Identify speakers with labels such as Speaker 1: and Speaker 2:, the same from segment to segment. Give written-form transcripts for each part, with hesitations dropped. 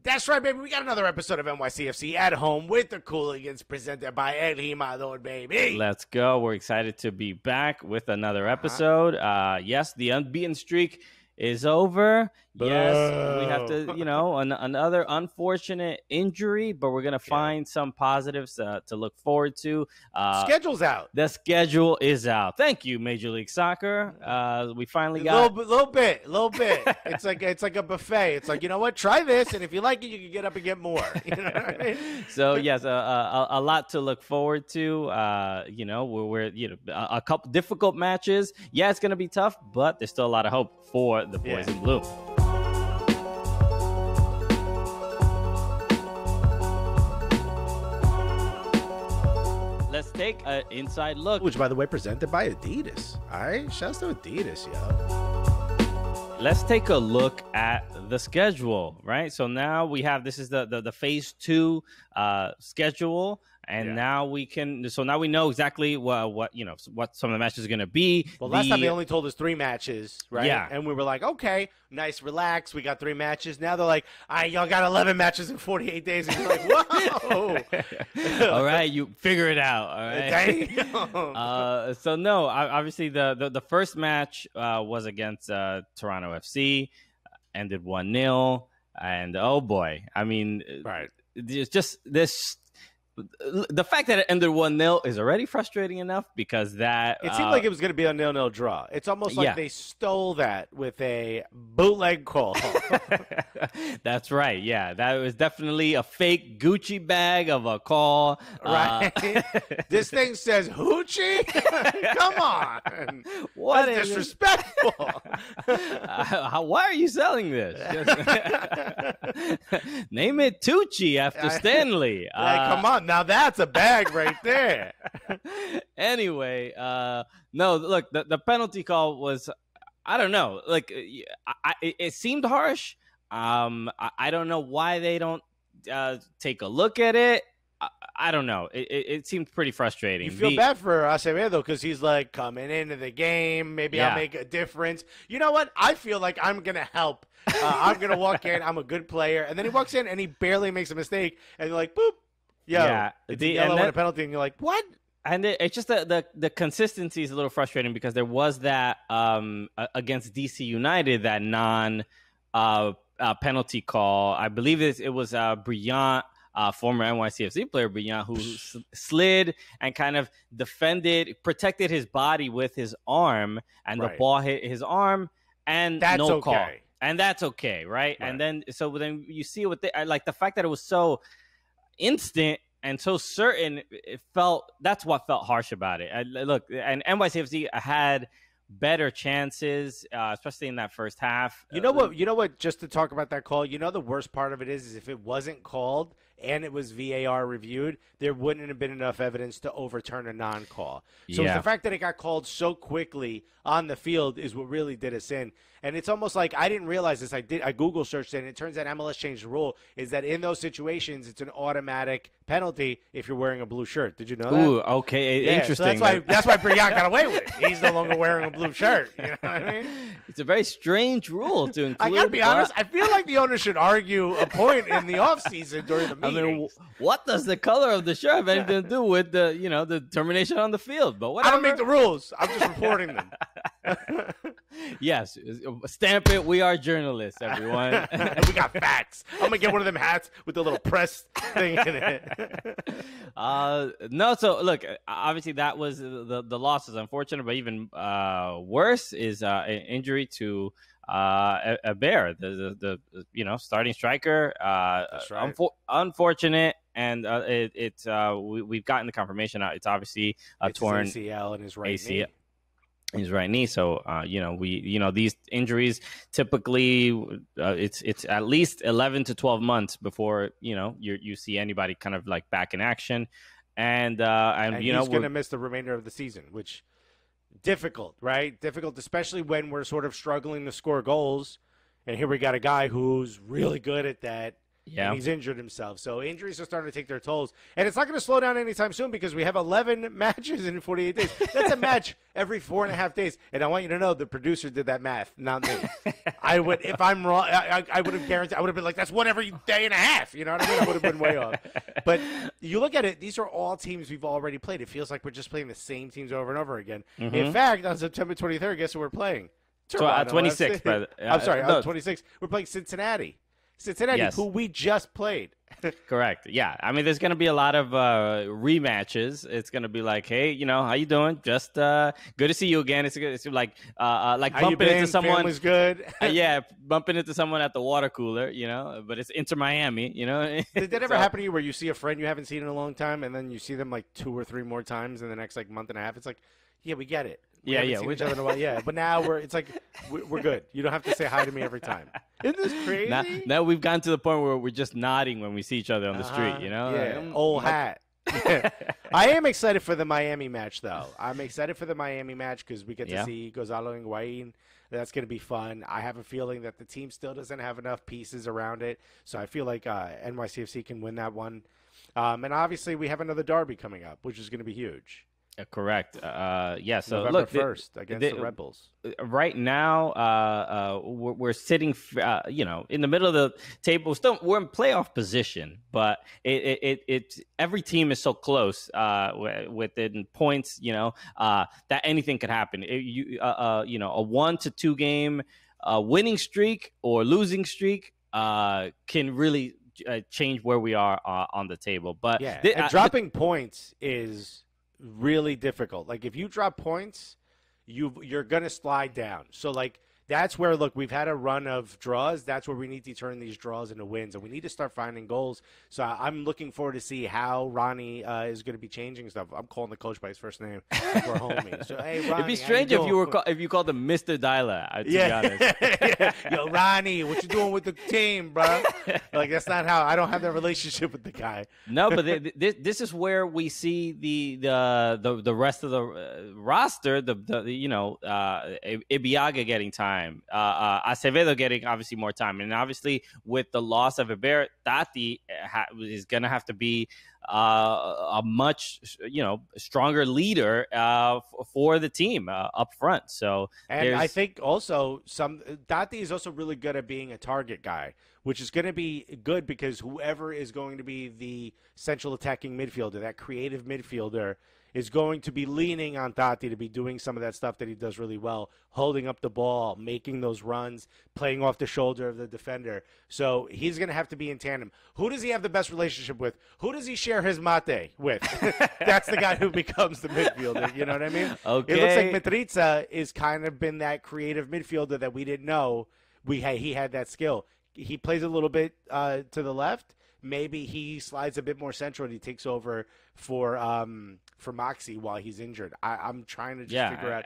Speaker 1: That's right, baby. We got another episode of NYCFC at home with the Cooligans, presented by El Jimador, baby.
Speaker 2: Let's go. We're excited to be back with another episode. Yes, the unbeaten streak is over. Yes, we have to, another unfortunate injury, but we're going to find some positives to look forward to.
Speaker 1: Schedule's out.
Speaker 2: The schedule is out. Thank you, Major League Soccer. We finally got
Speaker 1: little bit. It's like a buffet. It's like, you know what? Try this, and if you like it, you can get up and get more. You know what I mean?
Speaker 2: So yes, a lot to look forward to. We're a couple difficult matches. Yeah, it's going to be tough, but there's still a lot of hope for the boys in blue. Let's take an inside look.
Speaker 1: Which, by the way, presented by Adidas. All right? Shouts to Adidas, yo.
Speaker 2: Let's take a look at the schedule, right? So now we have, this is the phase 2 schedule. And now we know exactly what some of the matches are going to be.
Speaker 1: Well, last time they only told us 3 matches, right?
Speaker 2: Yeah.
Speaker 1: And we were like, okay, nice, relax. We got 3 matches. Now they're like, all right, y'all got 11 matches in 48 days. And you're like, whoa.
Speaker 2: All right, you figure it out. All right.
Speaker 1: Damn.
Speaker 2: So no, obviously the first match was against Toronto FC, ended 1-0, and oh boy, I mean,
Speaker 1: right.
Speaker 2: It's just this. The fact that it ended 1-0 is already frustrating enough because that
Speaker 1: it seemed like it was going to be a 0-0 draw. It's almost like they stole that with a bootleg call.
Speaker 2: That's right. Yeah, that was definitely a fake Gucci bag of a call.
Speaker 1: Right. This thing says Hoochie? Come on.
Speaker 2: What
Speaker 1: That's disrespectful.
Speaker 2: Why are you selling this? Name it Tucci after Stanley.
Speaker 1: Come on. Now that's a bag right there.
Speaker 2: Anyway, no, look, the penalty call was, I don't know, like it seemed harsh. I don't know why they don't take a look at it. I don't know. It seemed pretty frustrating.
Speaker 1: You feel bad for Acevedo because he's like coming into the game. Maybe I'll make a difference. You know what? I feel like I'm going to help. I'm going to walk in. I'm a good player. And then he walks in and he barely makes a mistake. And you're like, boop. It's a yellow and a penalty, and you're like, what?
Speaker 2: And it's just the consistency is a little frustrating because there was that against DC United, that penalty call. I believe it was Brillant, former NYCFC player Brillant, who slid and kind of protected his body with his arm, and the ball hit his arm, and
Speaker 1: that's
Speaker 2: no
Speaker 1: okay.
Speaker 2: call. And that's okay, right? And then you see what like the fact that it was so instant and so certain, that's what felt harsh about it. Look, and NYCFC had better chances, especially in that first half.
Speaker 1: You know what? Just to talk about that call, the worst part of it is if it wasn't called and it was VAR reviewed, there wouldn't have been enough evidence to overturn a non-call. So it's the fact that it got called so quickly on the field is what really did us in. And it's almost like I didn't realize this. I Google searched it, and it turns out MLS changed the rule is that in those situations, it's an automatic penalty if you're wearing a blue shirt. Did you know that?
Speaker 2: Ooh, okay, interesting.
Speaker 1: So that's why Brillant got away with it. He's no longer wearing a blue shirt. You know what I mean?
Speaker 2: It's a very strange rule to include.
Speaker 1: I gotta be honest. I feel like the owner should argue a point in the offseason during the meetings.
Speaker 2: I mean, what does the color of the shirt have anything to do with the termination on the field? But whatever.
Speaker 1: I don't make the rules. I'm just reporting them.
Speaker 2: Yes, stamp it. We are journalists, everyone.
Speaker 1: We got facts. I'm gonna get one of them hats with the little press thing in it.
Speaker 2: No, so look, obviously that was the loss is unfortunate, but even worse is an injury to a Bear, the starting striker.
Speaker 1: That's right.
Speaker 2: Unfortunate, and we've gotten the confirmation. It's obviously torn
Speaker 1: ACL in his right knee.
Speaker 2: His right knee. So, these injuries typically it's at least 11 to 12 months before, you see anybody kind of like back in action. And
Speaker 1: he's going to miss the remainder of the season, which difficult, right? Difficult, especially when we're sort of struggling to score goals. And here we got a guy who's really good at that. and he's injured himself. So injuries are starting to take their tolls. And it's not going to slow down anytime soon because we have 11 matches in 48 days. That's a match every 4.5 days. And I want you to know the producer did that math, not me. I would, if I'm wrong, I would have guaranteed, I would have been like, that's one every day and a half. You know what I mean? I would have been way off. But you look at it, these are all teams we've already played. It feels like we're just playing the same teams over and over again. In fact, on September 23rd, guess who we're playing?
Speaker 2: 26th.
Speaker 1: I'm sorry, on 26th. We're playing Cincinnati. Cincinnati, who we just played.
Speaker 2: Correct. Yeah. I mean, there's going to be a lot of rematches. It's going to be like, hey, you know, how you doing? Just good to see you again. It's like bumping into someone.
Speaker 1: Was good.
Speaker 2: Bumping into someone at the water cooler, you know, but it's Inter Miami, you know.
Speaker 1: Did that ever happen to you where you see a friend you haven't seen in a long time and then you see them like 2 or 3 more times in the next like month and a half? It's like, yeah, we get it. We haven't seen each other in a while. Yeah, but now it's like we're good. You don't have to say hi to me every time. Isn't this crazy?
Speaker 2: Now we've gotten to the point where we're just nodding when we see each other on the street, you know?
Speaker 1: Yeah, old hat. I am excited for the Miami match, though. I'm excited for the Miami match because we get to see Gonzalo Higuain. That's going to be fun. I have a feeling that the team still doesn't have enough pieces around it, so I feel like NYCFC can win that one. And obviously, we have another derby coming up, which is going to be huge.
Speaker 2: Correct. Yeah. So
Speaker 1: November
Speaker 2: look,
Speaker 1: 1st against the Red Bulls.
Speaker 2: Right now, we're sitting, in the middle of the table. Still, we're in playoff position, but it's every team is so close within points. That anything could happen. A 1 to 2 game winning streak or losing streak can really change where we are on the table. But
Speaker 1: dropping points is really difficult. Like if you drop points, you're gonna slide down. So like that's where we've had a run of draws. That's where we need to turn these draws into wins, and we need to start finding goals. So I'm looking forward to see how Ronnie is going to be changing stuff. I'm calling the coach by his first name. We're homies. So hey, Ronnie,
Speaker 2: it'd be strange if you called him Mr. Dyla. To be honest.
Speaker 1: Yo, Ronnie, what you doing with the team, bro? Like that's not how. I don't have that relationship with the guy.
Speaker 2: No, but this is where we see the rest of the roster. Ibiaga getting time. Acevedo getting obviously more time, and obviously with the loss of Iber, Tati is going to have to be a much stronger leader for the team up front. So
Speaker 1: I think also Tati is also really good at being a target guy, which is going to be good because whoever is going to be the central attacking midfielder, that creative midfielder, is going to be leaning on Tati to be doing some of that stuff that he does really well, holding up the ball, making those runs, playing off the shoulder of the defender. So he's going to have to be in tandem. Who does he have the best relationship with? Who does he share his mate with? That's the guy who becomes the midfielder. You know what I mean?
Speaker 2: Okay.
Speaker 1: It looks like Mitriza is kind of been that creative midfielder that we didn't know he had that skill. He plays a little bit to the left. Maybe he slides a bit more central and he takes over for Maxi while he's injured. I'm trying to just figure out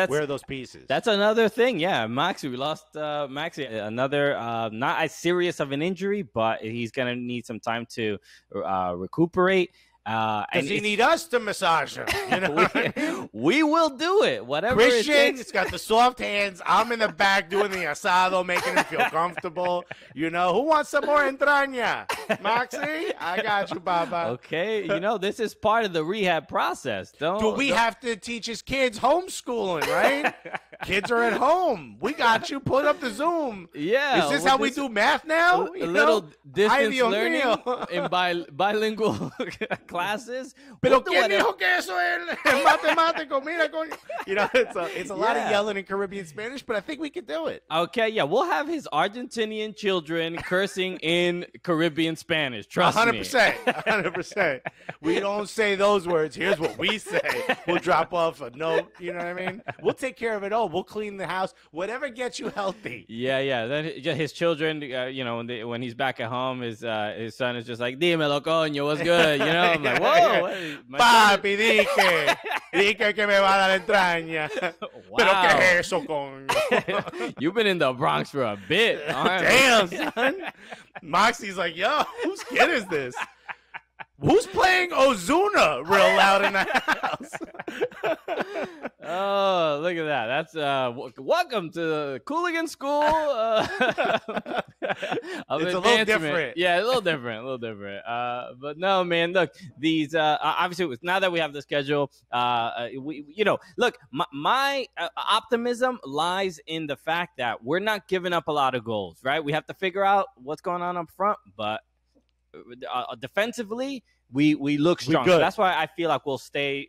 Speaker 1: where are those pieces.
Speaker 2: That's another thing. Yeah, Maxi. We lost Maxi. Another not as serious of an injury, but he's going to need some time to recuperate.
Speaker 1: Does he need us to massage him? You know
Speaker 2: we will do it. Whatever
Speaker 1: Christian,
Speaker 2: it takes.
Speaker 1: It's got the soft hands. I'm in the back doing the asado, making him feel comfortable. Who wants some more entraña? Maxi, I got you, Baba.
Speaker 2: Okay, this is part of the rehab process.
Speaker 1: Do we have to teach his kids homeschooling, right? Kids are at home. We got you. Put up the Zoom.
Speaker 2: Yeah.
Speaker 1: Is this how we do math now?
Speaker 2: A little distance learning in bilingual classes.
Speaker 1: Pero ¿quién dijo que eso es matemático? Mira, it's a lot of yelling in Caribbean Spanish, but I think we can do it.
Speaker 2: Okay, yeah, we'll have his Argentinian children cursing in Caribbean Spanish. Trust
Speaker 1: 100%, 100%. We don't say those words. Here's what we say. We'll drop off a note. You know what I mean? We'll take care of it all. We'll clean the house. Whatever gets you healthy.
Speaker 2: Yeah. Then his children, when he's back at home, his son is just like, "Dímelo, coño, what's good?" I'm like, whoa.
Speaker 1: Papi, dije que me va a dar entraña.
Speaker 2: Wow.
Speaker 1: Pero qué es eso, coño.
Speaker 2: You've been in the Bronx for a bit. All right.
Speaker 1: Damn, son. Moxie's like, yo, whose kid is this? Who's playing Ozuna real loud in the house?
Speaker 2: Oh, look at that. That's welcome to the Cooligans School.
Speaker 1: It's a little different.
Speaker 2: Yeah, a little different. But no, man, look, these obviously now that we have the schedule, look, my optimism lies in the fact that we're not giving up a lot of goals, right? We have to figure out what's going on up front, but defensively, we look strong. So that's why I feel like we'll stay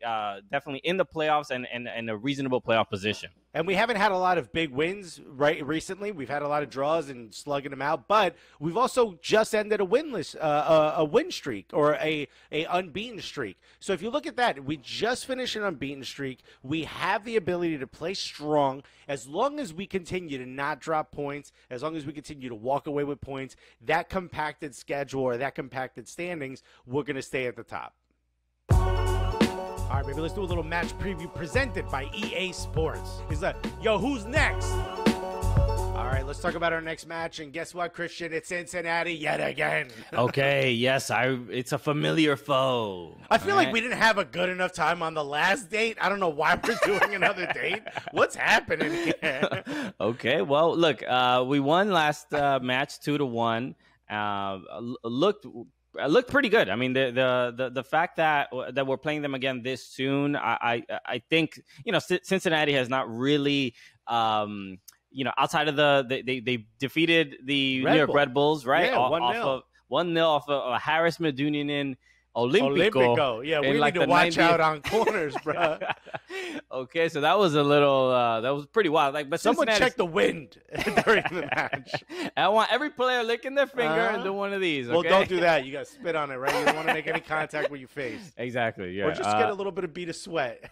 Speaker 2: definitely in the playoffs and in a reasonable playoff position.
Speaker 1: And we haven't had a lot of big wins recently. We've had a lot of draws and slugging them out, but we've also just ended a winless a win streak or a unbeaten streak. So if you look at that, we just finished an unbeaten streak. We have the ability to play strong as long as we continue to not drop points, as long as we continue to walk away with points. That compacted schedule or that compacted standings, we're going to stay at the top. All right, baby, let's do a little match preview presented by EA Sports. He's like, yo, who's next? All right, let's talk about our next match. And guess what, Christian? It's Cincinnati yet again.
Speaker 2: Okay, yes, it's a familiar foe.
Speaker 1: I feel like we didn't have a good enough time on the last date. I don't know why we're doing another date. What's happening here?
Speaker 2: Okay, well, look, we won last match 2-1. Looked pretty good. I mean, the fact that we're playing them again this soon, I think, Cincinnati has not really, outside of they defeated the New York Red Bulls, right?
Speaker 1: Yeah, 1-0.
Speaker 2: 1-0 off of a Harris Medunjanin Olympico.
Speaker 1: Yeah, we need to watch out on corners, bro.
Speaker 2: Okay, so that was a little, that was pretty wild. But
Speaker 1: someone check the wind during the match.
Speaker 2: I want every player licking their finger and do one of these. Okay?
Speaker 1: Well, don't do that. You got to spit on it, right? You don't want to make any contact with your face.
Speaker 2: Exactly. Yeah.
Speaker 1: Or just get a little bit of bead of sweat.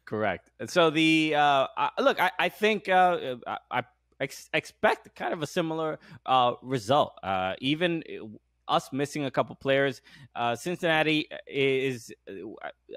Speaker 2: Correct. And so look, I think I expect kind of a similar result. Even us missing a couple players, Cincinnati is,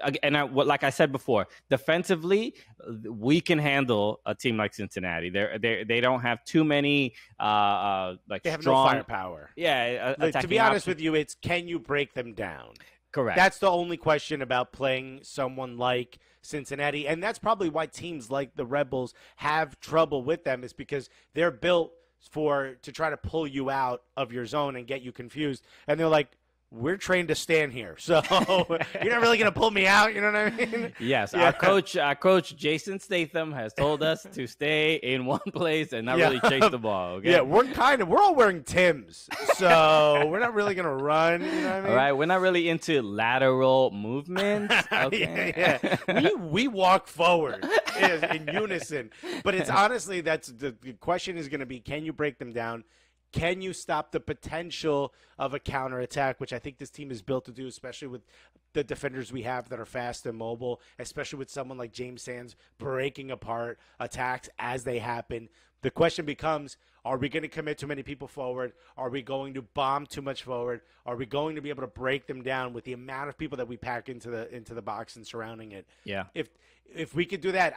Speaker 2: like I said before, defensively we can handle a team like Cincinnati. They don't have too many they have strong,
Speaker 1: no firepower.
Speaker 2: Yeah,
Speaker 1: to be honest with you, it's can you break them down?
Speaker 2: Correct.
Speaker 1: That's the only question about playing someone like Cincinnati, and that's probably why teams like the Red Bulls have trouble with them, is because they're built to try to pull you out of your zone and get you confused. And they're like, we're trained to stand here, so you're not really going to pull me out. You know what I mean?
Speaker 2: Yes. Yeah. Our coach, Jason Statham, has told us to stay in one place and not really chase the ball. Okay?
Speaker 1: Yeah, we're all wearing Timbs, so we're not really going to run. You know what I mean?
Speaker 2: All right, we're not really into lateral movements. Okay.
Speaker 1: Yeah. We walk forward in unison, but it's honestly, that's the question is going to be, can you break them down? Can you stop the potential of a counterattack, which I think this team is built to do, especially with the defenders we have that are fast and mobile, especially with someone like James Sands breaking apart attacks as they happen. The question becomes, are we going to commit too many people forward? Are we going to bomb too much forward? Are we going to be able to break them down with the amount of people that we pack into the box and surrounding it?
Speaker 2: Yeah.
Speaker 1: If we could do that,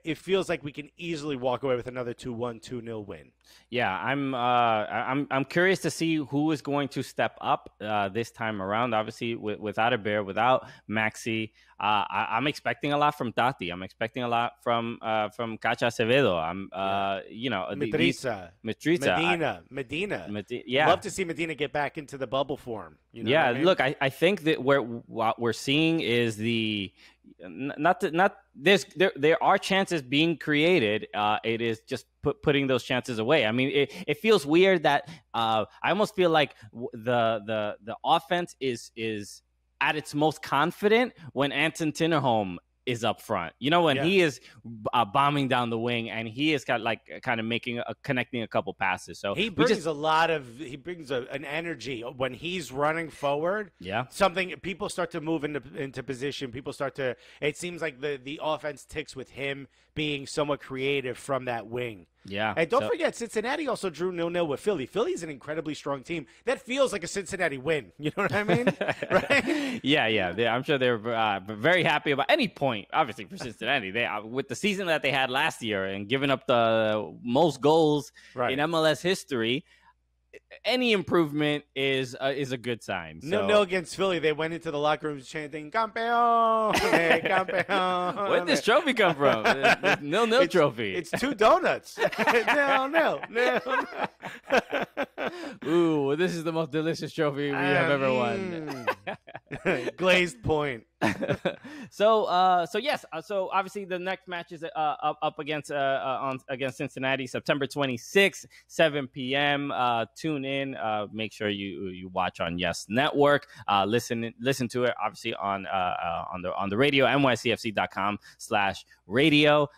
Speaker 1: it feels like we can easily walk away with another 2-1, 2-0 win.
Speaker 2: Yeah, I'm curious to see who is going to step up this time around. Obviously, without a bear, without Maxi, I'm expecting a lot from Tati. I'm expecting a lot from Cacha Acevedo.
Speaker 1: Medina.
Speaker 2: Yeah,
Speaker 1: love to see Medina get back into the bubble form. You know what I mean?
Speaker 2: Look, I think that what we're seeing is there are chances being created. It is just putting those chances away. I mean, it feels weird that I almost feel like the offense is at its most confident when Anton Tinnerholm is up front. When he is bombing down the wing and he is kind of connecting a couple passes. So
Speaker 1: he brings an energy when he's running forward.
Speaker 2: Yeah,
Speaker 1: something people start to move into position. It seems like the offense ticks with him being somewhat creative from that wing.
Speaker 2: Yeah.
Speaker 1: And don't forget, Cincinnati also drew 0-0 with Philly. Philly's an incredibly strong team. That feels like a Cincinnati win. You know what I mean? Right?
Speaker 2: Yeah. I'm sure they're very happy about any point, obviously, for Cincinnati. They with the season that they had last year and giving up the most goals in MLS history, any improvement is a good sign. So.
Speaker 1: 0-0 against Philly. They went into the locker rooms chanting "Campeón, campeón."
Speaker 2: Where'd this trophy come from? 0-0 trophy.
Speaker 1: It's 2 donuts. 0-0.
Speaker 2: Ooh, this is the most delicious trophy we have ever won.
Speaker 1: Glazed point.
Speaker 2: So obviously the next match is up against Cincinnati, September 26th, 7 p.m. Tune in. Make sure you watch on Yes Network. Listen to it obviously on the radio, nycfc.com/radio,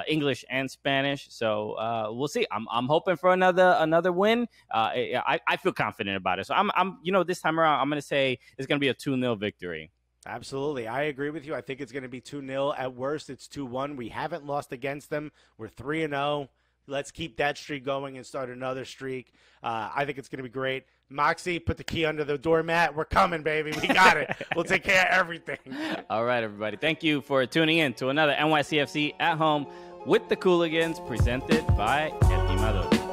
Speaker 2: English and Spanish. So we'll see. I'm hoping for another win. I feel confident about it. So I'm this time around I'm going to say it's going to be a 2-0 victory.
Speaker 1: Absolutely. I agree with you. I think it's going to be 2-0. At worst, it's 2-1. We haven't lost against them. We're 3-0. Let's keep that streak going and start another streak. I think it's going to be great. Maxi, put the key under the doormat. We're coming, baby. We got it. We'll take care of everything.
Speaker 2: All right, everybody. Thank you for tuning in to another NYCFC at Home with the Cooligans, presented by Jimador.